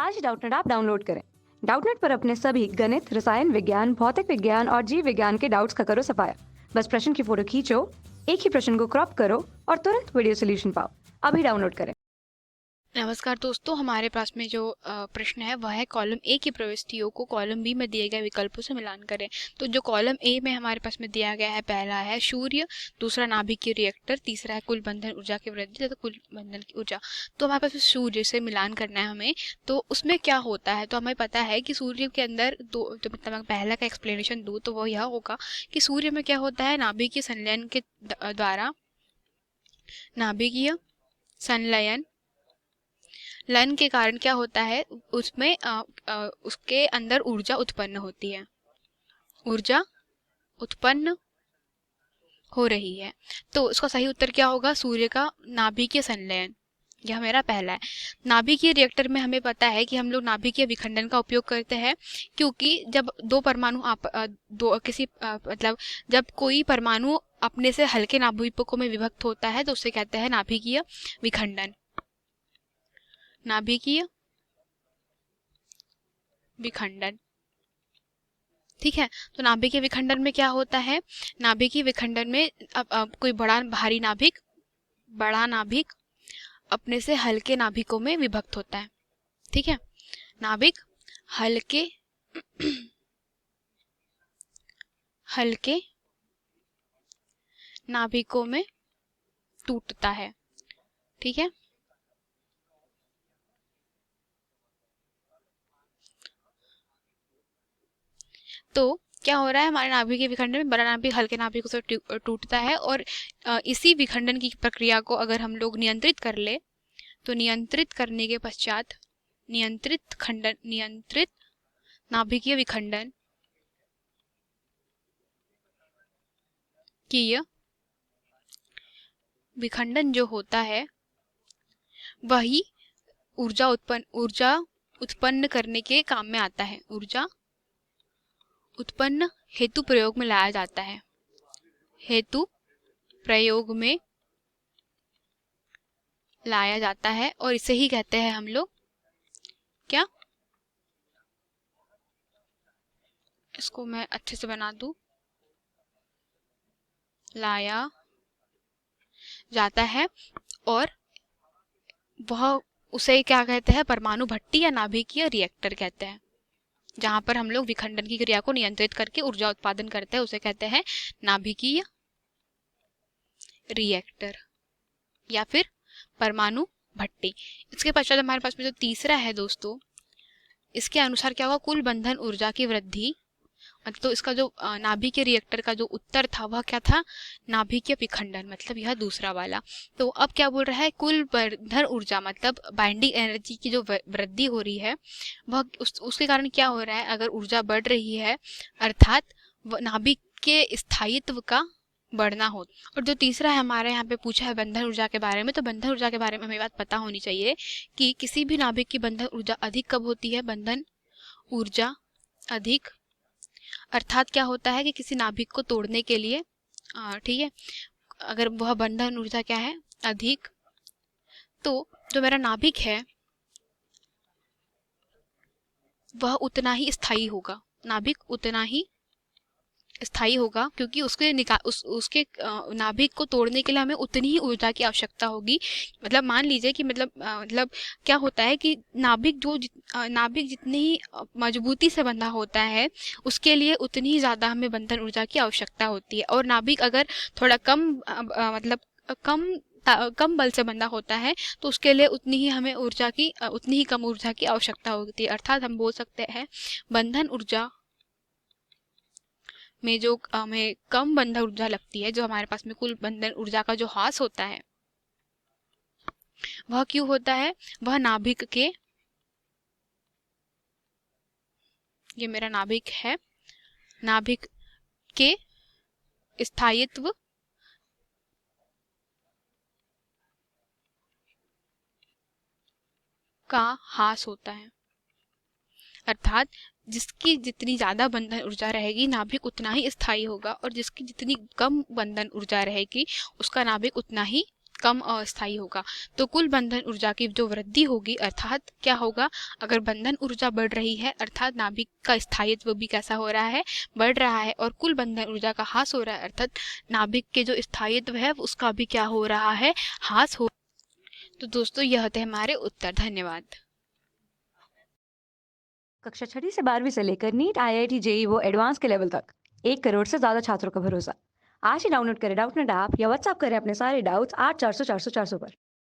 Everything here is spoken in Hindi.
आज डाउटनेट ऐप डाउनलोड करें। डाउटनेट पर अपने सभी गणित, रसायन विज्ञान, भौतिक विज्ञान और जीव विज्ञान के डाउट्स का करो सफाया। बस प्रश्न की फोटो खींचो, एक ही प्रश्न को क्रॉप करो और तुरंत वीडियो सोल्यूशन पाओ। अभी डाउनलोड करें। नमस्कार दोस्तों, हमारे पास में जो प्रश्न है वह है कॉलम ए की प्रविष्टियों को कॉलम बी में दिए गए विकल्पों से मिलान करें। तो जो कॉलम ए में हमारे पास में दिया गया है, पहला है सूर्य, दूसरा नाभिकीय रिएक्टर, तीसरा है कुल बंधन ऊर्जा की वृद्धि तथा कुल बंधन की ऊर्जा। तो हमारे पास सूर्य से मिलान करना है हमें। तो उसमें क्या होता है, तो हमें पता है कि सूर्य के अंदर दो, तो मतलब मैं पहला का एक्सप्लेनेशन दूँ तो वो यह होगा कि सूर्य में क्या होता है, नाभिकीय संलयन के द्वारा नाभिकीय संलयन लन के कारण क्या होता है, उसमें उसके अंदर ऊर्जा उत्पन्न होती है, ऊर्जा उत्पन्न हो रही है। तो उसका सही उत्तर क्या होगा, सूर्य का नाभिकीय संलयन। यह मेरा पहला है। नाभिकीय रिएक्टर में हमें पता है कि हम लोग नाभिकीय विखंडन का उपयोग करते हैं, क्योंकि जब दो परमाणु मतलब जब कोई परमाणु अपने से हल्के नाभिकों में विभक्त होता है तो उसे कहते हैं नाभिकीय विखंडन। नाभिकीय विखंडन, ठीक है। तो नाभिकीय विखंडन में क्या होता है, नाभिकीय विखंडन में अब कोई बड़ा नाभिक अपने से हल्के नाभिकों में विभक्त होता है, ठीक है। नाभिक हल्के हल्के नाभिकों में टूटता है, ठीक है। तो क्या हो रहा है, हमारे नाभिकीय विखंडन में बड़ा नाभिक हल्के नाभिकों से टूटता है, और इसी विखंडन की प्रक्रिया को अगर हम लोग नियंत्रित कर ले तो नियंत्रित करने के पश्चात नियंत्रित नाभिकीय विखंडन विखंडन जो होता है वही ऊर्जा उत्पन्न करने के काम में आता है। ऊर्जा उत्पन्न हेतु प्रयोग में लाया जाता है, हेतु प्रयोग में लाया जाता है, और इसे ही कहते हैं हम लोग क्या, इसको मैं अच्छे से बना दूं, लाया जाता है। और वह उसे क्या कहते हैं, परमाणु भट्टी या नाभिकीय रिएक्टर कहते हैं। जहां पर हम लोग विखंडन की क्रिया को नियंत्रित करके ऊर्जा उत्पादन करते हैं उसे कहते हैं नाभिकीय रिएक्टर या फिर परमाणु भट्टी। इसके पश्चात हमारे पास में जो तीसरा है दोस्तों, इसके अनुसार क्या होगा, कुल बंधन ऊर्जा की वृद्धि। तो इसका जो नाभिकीय रिएक्टर का जो उत्तर था वह क्या था, नाभिकीय विखंडन, मतलब यह दूसरा वाला। तो अब क्या बोल रहा है, कुल बंधन ऊर्जा मतलब बाइंडिंग एनर्जी की जो वृद्धि हो रही है वह उसके कारण क्या हो रहा है, अगर ऊर्जा बढ़ रही है अर्थात नाभिक के स्थायित्व का बढ़ना हो। और जो तीसरा है हमारे यहाँ पे पूछा है बंधन ऊर्जा के बारे में, तो बंधन ऊर्जा के बारे में हमें बात पता होनी चाहिए कि किसी भी नाभिक की बंधन ऊर्जा अधिक कब होती है, बंधन ऊर्जा अधिक अर्थात क्या होता है कि किसी नाभिक को तोड़ने के लिए, ठीक है, अगर वह बंधन ऊर्जा क्या है, अधिक, तो जो मेरा नाभिक है वह उतना ही स्थायी होगा, नाभिक उतना ही स्थायी होगा, क्योंकि उसके नाभिक को तोड़ने के लिए हमें उतनी ही ऊर्जा की आवश्यकता होगी। मतलब मान लीजिए कि मतलब क्या होता है कि नाभिक जितनी ही मजबूती से बंधा होता है उसके लिए उतनी ही ज़्यादा हमें बंधन ऊर्जा की आवश्यकता होती है, और नाभिक अगर थोड़ा कम बल से बंधा होता है तो उसके लिए उतनी ही कम ऊर्जा की आवश्यकता होती है। अर्थात हम बोल सकते हैं बंधन ऊर्जा में जो हमें कम बंधन ऊर्जा लगती है, जो हमारे पास में कुल बंधन ऊर्जा का जो ह्रास होता है वह क्यों होता है, वह नाभिक के, ये मेरा नाभिक है, नाभिक के स्थायित्व का ह्रास होता है। अर्थात जिसकी जितनी ज्यादा बंधन ऊर्जा रहेगी नाभिक उतना ही स्थायी होगा, और जिसकी जितनी कम बंधन ऊर्जा रहेगी उसका नाभिक उतना ही कम अस्थायी होगा। तो कुल बंधन ऊर्जा की जो वृद्धि होगी अर्थात क्या होगा, अगर बंधन ऊर्जा बढ़ रही है अर्थात नाभिक का स्थायित्व भी कैसा हो रहा है, बढ़ रहा है, और कुल बंधन ऊर्जा का ह्रास हो रहा है अर्थात नाभिक के जो स्थायित्व है उसका भी क्या हो रहा है, ह्रास हो। तो दोस्तों यह थे हमारे उत्तर। धन्यवाद। कक्षा 6वीं से 12वीं से लेकर नीट, आईआईटी, जेई वो एडवांस के लेवल तक 1 करोड़ से ज्यादा छात्रों का भरोसा। आज ही डाउनलोड करें डाउटनेट ऐप या व्हाट्सएप करें अपने सारे डाउट्स 8400 400 400 पर।